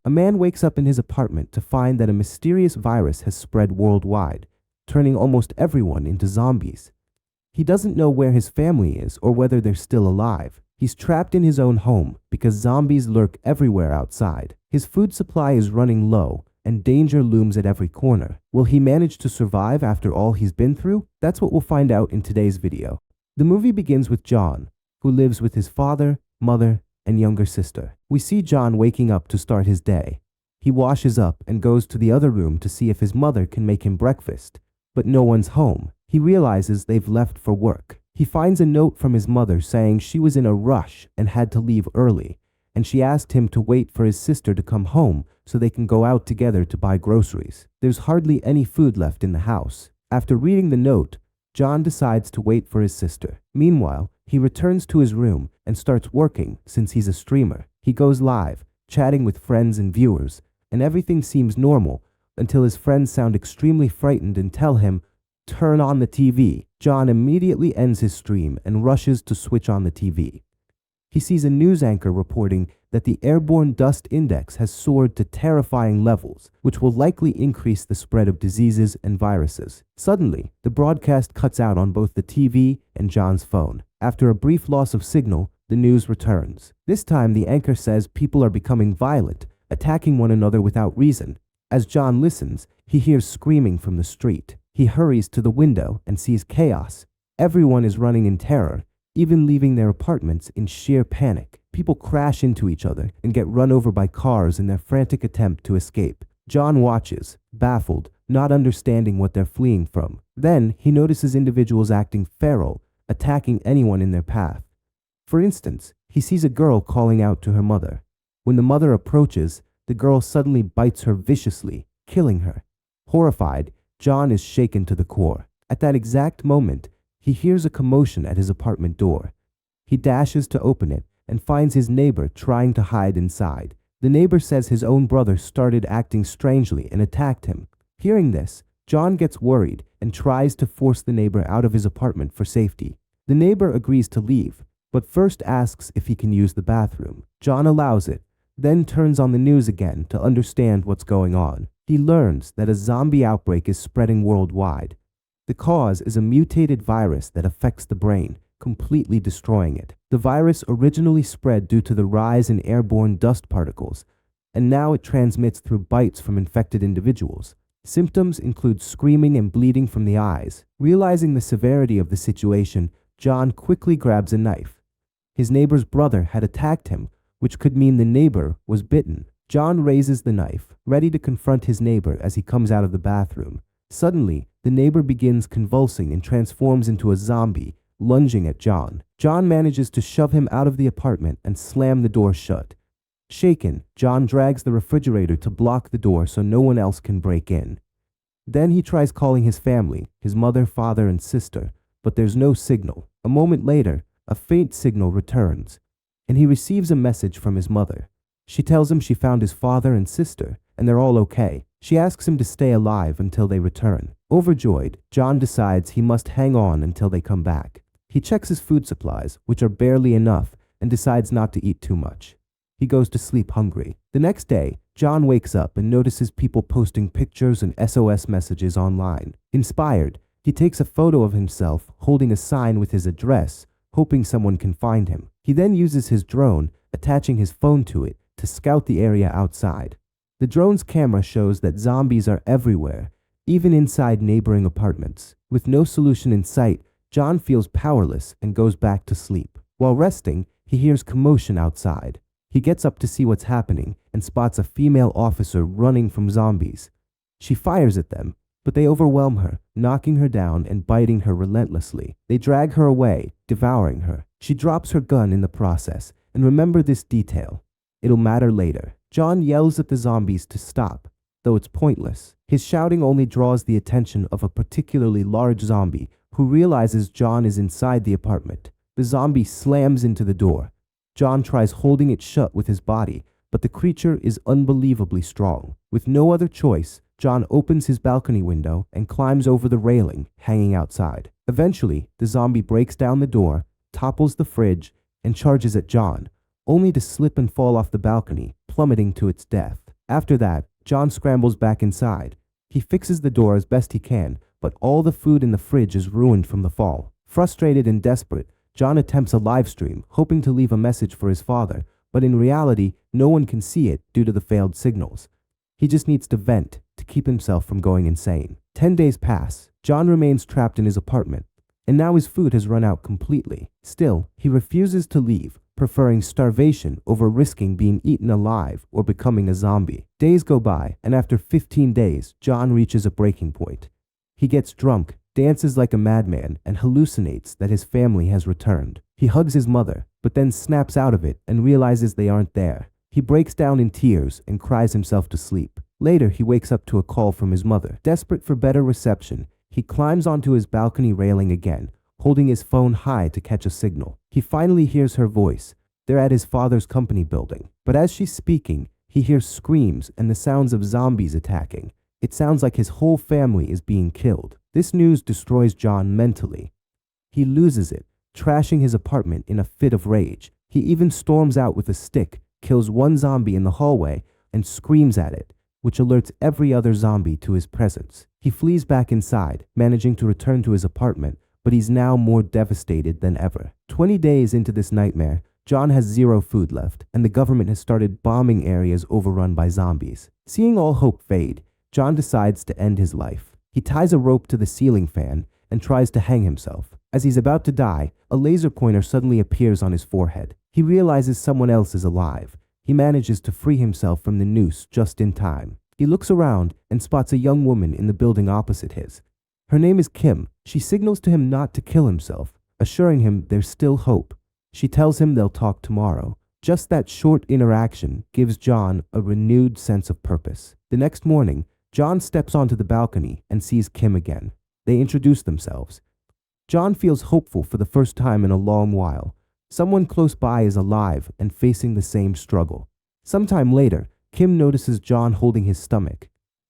A man wakes up in his apartment to find that a mysterious virus has spread worldwide, turning almost everyone into zombies. He doesn't know where his family is or whether they're still alive. He's trapped in his own home because zombies lurk everywhere outside. His food supply is running low and danger looms at every corner. Will he manage to survive after all he's been through? That's what we'll find out in today's video. The movie begins with John, who lives with his father, mother, and younger sister. We see John waking up to start his day. He washes up and goes to the other room to see if his mother can make him breakfast, but no one's home. He realizes they've left for work. He finds a note from his mother saying she was in a rush and had to leave early, and she asked him to wait for his sister to come home so they can go out together to buy groceries. There's hardly any food left in the house. After reading the note, John decides to wait for his sister. Meanwhile, he returns to his room and starts working since he's a streamer. He goes live, chatting with friends and viewers, and everything seems normal until his friends sound extremely frightened and tell him, "Turn on the TV." John immediately ends his stream and rushes to switch on the TV. He sees a news anchor reporting that the airborne dust index has soared to terrifying levels, which will likely increase the spread of diseases and viruses. Suddenly, the broadcast cuts out on both the TV and John's phone. After a brief loss of signal, the news returns. This time, the anchor says people are becoming violent, attacking one another without reason. As John listens, he hears screaming from the street. He hurries to the window and sees chaos. Everyone is running in terror, even leaving their apartments in sheer panic. People crash into each other and get run over by cars in their frantic attempt to escape. John watches, baffled, not understanding what they're fleeing from. Then he notices individuals acting feral, attacking anyone in their path. For instance, he sees a girl calling out to her mother. When the mother approaches, the girl suddenly bites her viciously, killing her. Horrified, John is shaken to the core. At that exact moment, he hears a commotion at his apartment door. He dashes to open it and finds his neighbor trying to hide inside. The neighbor says his own brother started acting strangely and attacked him. Hearing this, John gets worried and tries to force the neighbor out of his apartment for safety. The neighbor agrees to leave, but first asks if he can use the bathroom. John allows it, then turns on the news again to understand what's going on. He learns that a zombie outbreak is spreading worldwide. The cause is a mutated virus that affects the brain, completely destroying it. The virus originally spread due to the rise in airborne dust particles, and now it transmits through bites from infected individuals. Symptoms include screaming and bleeding from the eyes. Realizing the severity of the situation, John quickly grabs a knife. His neighbor's brother had attacked him, which could mean the neighbor was bitten. John raises the knife, ready to confront his neighbor as he comes out of the bathroom. Suddenly, the neighbor begins convulsing and transforms into a zombie, lunging at John. John manages to shove him out of the apartment and slam the door shut. Shaken, John drags the refrigerator to block the door so no one else can break in. Then he tries calling his family, his mother, father, and sister, but there's no signal. A moment later, a faint signal returns, and he receives a message from his mother. She tells him she found his father and sister, and they're all okay. She asks him to stay alive until they return. Overjoyed, John decides he must hang on until they come back. He checks his food supplies, which are barely enough, and decides not to eat too much. He goes to sleep hungry. The next day, John wakes up and notices people posting pictures and SOS messages online. Inspired, he takes a photo of himself holding a sign with his address, hoping someone can find him. He then uses his drone, attaching his phone to it, to scout the area outside. The drone's camera shows that zombies are everywhere, even inside neighboring apartments. With no solution in sight, John feels powerless and goes back to sleep. While resting, he hears commotion outside. He gets up to see what's happening and spots a female officer running from zombies. She fires at them, but they overwhelm her, knocking her down and biting her relentlessly. They drag her away, devouring her. She drops her gun in the process, and remember this detail. It'll matter later. John yells at the zombies to stop, though it's pointless. His shouting only draws the attention of a particularly large zombie who realizes John is inside the apartment. The zombie slams into the door. John tries holding it shut with his body, but the creature is unbelievably strong. With no other choice, John opens his balcony window and climbs over the railing, hanging outside. Eventually, the zombie breaks down the door, topples the fridge, and charges at John, only to slip and fall off the balcony, plummeting to its death. After that, John scrambles back inside. He fixes the door as best he can, but all the food in the fridge is ruined from the fall. Frustrated and desperate, John attempts a live stream, hoping to leave a message for his father, but in reality, no one can see it due to the failed signals. He just needs to vent to keep himself from going insane. 10 days pass. John remains trapped in his apartment, and now his food has run out completely. Still, he refuses to leave, preferring starvation over risking being eaten alive or becoming a zombie. Days go by, and after 15 days, John reaches a breaking point. He gets drunk, dances like a madman, and hallucinates that his family has returned. He hugs his mother, but then snaps out of it and realizes they aren't there. He breaks down in tears and cries himself to sleep. Later, he wakes up to a call from his mother. Desperate for better reception, he climbs onto his balcony railing again, holding his phone high to catch a signal. He finally hears her voice. They're at his father's company building. But as she's speaking, he hears screams and the sounds of zombies attacking. It sounds like his whole family is being killed. This news destroys John mentally. He loses it, trashing his apartment in a fit of rage. He even storms out with a stick, kills one zombie in the hallway, and screams at it, which alerts every other zombie to his presence. He flees back inside, managing to return to his apartment, but he's now more devastated than ever. 20 days into this nightmare, John has zero food left, and the government has started bombing areas overrun by zombies. Seeing all hope fade, John decides to end his life. He ties a rope to the ceiling fan and tries to hang himself. As he's about to die, a laser pointer suddenly appears on his forehead. He realizes someone else is alive. He manages to free himself from the noose just in time. He looks around and spots a young woman in the building opposite his. Her name is Kim. She signals to him not to kill himself, assuring him there's still hope. She tells him they'll talk tomorrow. Just that short interaction gives John a renewed sense of purpose. The next morning, John steps onto the balcony and sees Kim again. They introduce themselves. John feels hopeful for the first time in a long while. Someone close by is alive and facing the same struggle. Sometime later, Kim notices John holding his stomach.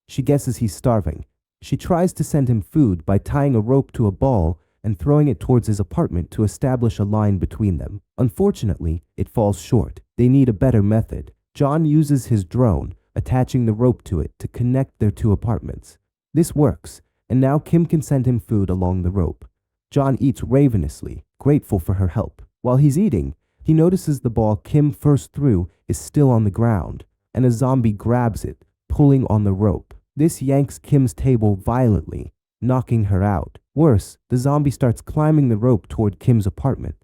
She guesses he's starving. She tries to send him food by tying a rope to a ball and throwing it towards his apartment to establish a line between them. Unfortunately, it falls short. They need a better method. John uses his drone, attaching the rope to it to connect their two apartments. This works, and now Kim can send him food along the rope. John eats ravenously, grateful for her help. While he's eating, he notices the ball Kim first threw is still on the ground, and a zombie grabs it, pulling on the rope. This yanks Kim's table violently, knocking her out. Worse, the zombie starts climbing the rope toward Kim's apartment.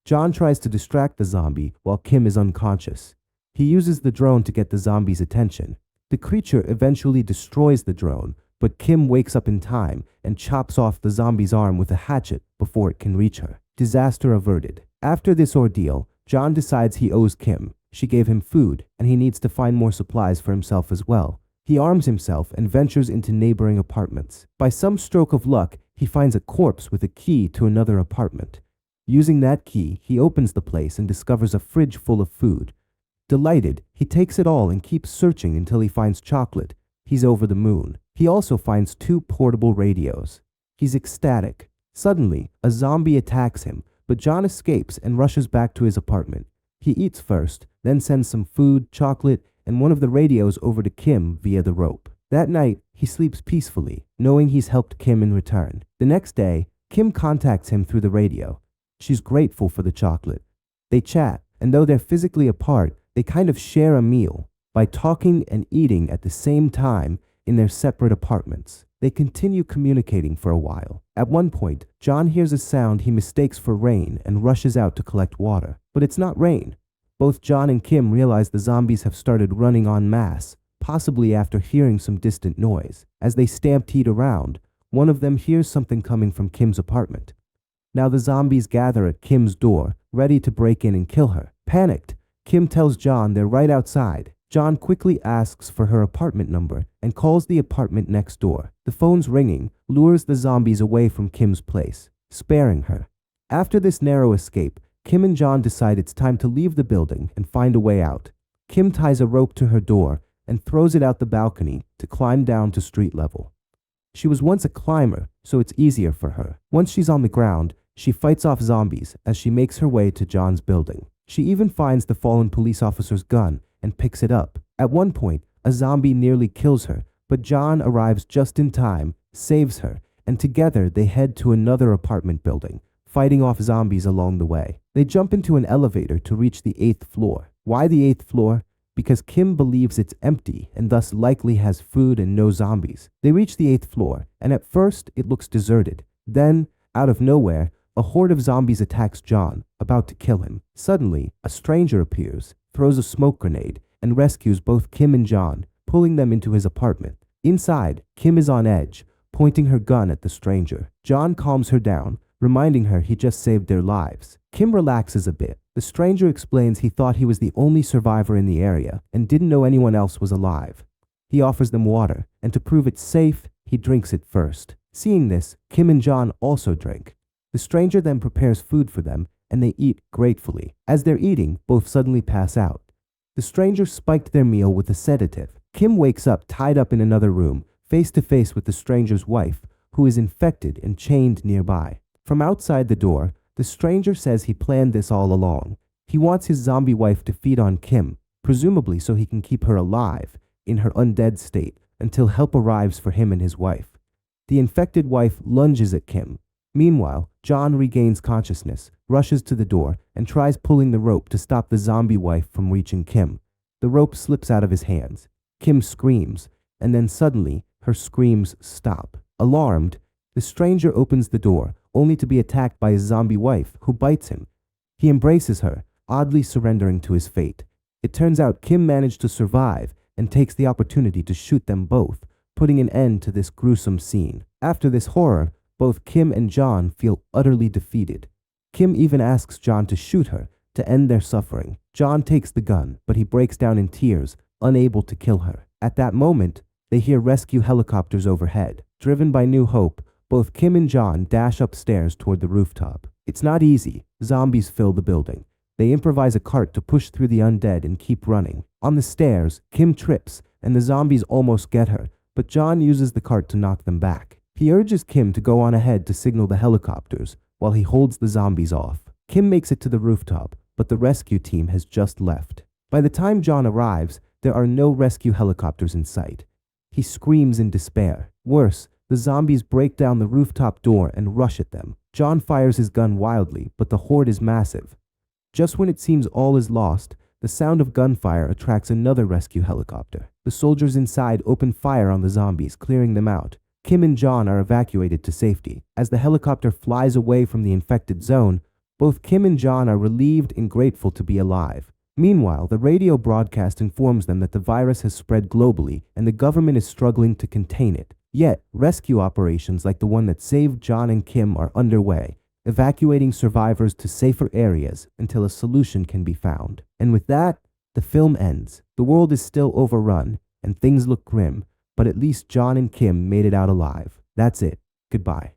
John tries to distract the zombie while Kim is unconscious. He uses the drone to get the zombie's attention. The creature eventually destroys the drone, but Kim wakes up in time and chops off the zombie's arm with a hatchet before it can reach her. Disaster averted. After this ordeal, John decides he owes Kim. She gave him food, and he needs to find more supplies for himself as well. He arms himself and ventures into neighboring apartments. By some stroke of luck, he finds a corpse with a key to another apartment. Using that key, he opens the place and discovers a fridge full of food. Delighted, he takes it all and keeps searching until he finds chocolate. He's over the moon. He also finds 2 portable radios. He's ecstatic. Suddenly, a zombie attacks him, but John escapes and rushes back to his apartment. He eats first, then sends some food, chocolate, and one of the radios over to Kim via the rope. That night, he sleeps peacefully, knowing he's helped Kim in return. The next day, Kim contacts him through the radio. She's grateful for the chocolate. They chat, and though they're physically apart, they kind of share a meal by talking and eating at the same time in their separate apartments. They continue communicating for a while. At one point, John hears a sound he mistakes for rain and rushes out to collect water. But it's not rain. Both John and Kim realize the zombies have started running en masse, possibly after hearing some distant noise. As they stampede around, one of them hears something coming from Kim's apartment. Now the zombies gather at Kim's door, ready to break in and kill her. Panicked, Kim tells John they're right outside. John quickly asks for her apartment number and calls the apartment next door. The phone's ringing lures the zombies away from Kim's place, sparing her. After this narrow escape, Kim and John decide it's time to leave the building and find a way out. Kim ties a rope to her door and throws it out the balcony to climb down to street level. She was once a climber, so it's easier for her. Once she's on the ground, she fights off zombies as she makes her way to John's building. She even finds the fallen police officer's gun and picks it up. At one point, A zombie nearly kills her, but John arrives just in time, saves her, and together they head to another apartment building, fighting off zombies along the way. They jump into an elevator to reach the 8th floor. Why the 8th floor? Because Kim believes it's empty and thus likely has food and no zombies. They reach the 8th floor, and at first it looks deserted. Then, out of nowhere, a horde of zombies attacks John, about to kill him. Suddenly, a stranger appears, throws a smoke grenade, and rescues both Kim and John, pulling them into his apartment. Inside, Kim is on edge, pointing her gun at the stranger. John calms her down, reminding her he just saved their lives. Kim relaxes a bit. The stranger explains he thought he was the only survivor in the area and didn't know anyone else was alive. He offers them water, and to prove it's safe, he drinks it first. Seeing this, Kim and John also drink. The stranger then prepares food for them, and they eat gratefully. As they're eating, both suddenly pass out. The stranger spiked their meal with a sedative. Kim wakes up tied up in another room, face to face with the stranger's wife, who is infected and chained nearby. From outside the door, the stranger says he planned this all along. He wants his zombie wife to feed on Kim, presumably so he can keep her alive, in her undead state, until help arrives for him and his wife. The infected wife lunges at Kim. Meanwhile, John regains consciousness, rushes to the door, and tries pulling the rope to stop the zombie wife from reaching Kim. The rope slips out of his hands. Kim screams, and then suddenly, her screams stop. Alarmed, the stranger opens the door, only to be attacked by his zombie wife, who bites him. He embraces her, oddly surrendering to his fate. It turns out Kim managed to survive and takes the opportunity to shoot them both, putting an end to this gruesome scene. After this horror, both Kim and John feel utterly defeated. Kim even asks John to shoot her to end their suffering. John takes the gun, but he breaks down in tears, unable to kill her. At that moment, they hear rescue helicopters overhead. Driven by new hope, both Kim and John dash upstairs toward the rooftop. It's not easy. Zombies fill the building. They improvise a cart to push through the undead and keep running. On the stairs, Kim trips, and the zombies almost get her, but John uses the cart to knock them back. He urges Kim to go on ahead to signal the helicopters, while he holds the zombies off. Kim makes it to the rooftop, but the rescue team has just left. By the time John arrives, there are no rescue helicopters in sight. He screams in despair. Worse, the zombies break down the rooftop door and rush at them. John fires his gun wildly, but the horde is massive. Just when it seems all is lost, the sound of gunfire attracts another rescue helicopter. The soldiers inside open fire on the zombies, clearing them out. Kim and John are evacuated to safety. As the helicopter flies away from the infected zone, both Kim and John are relieved and grateful to be alive. Meanwhile, the radio broadcast informs them that the virus has spread globally and the government is struggling to contain it. Yet, rescue operations like the one that saved John and Kim are underway, evacuating survivors to safer areas until a solution can be found. And with that, the film ends. The world is still overrun, and things look grim, but at least John and Kim made it out alive. That's it. Goodbye.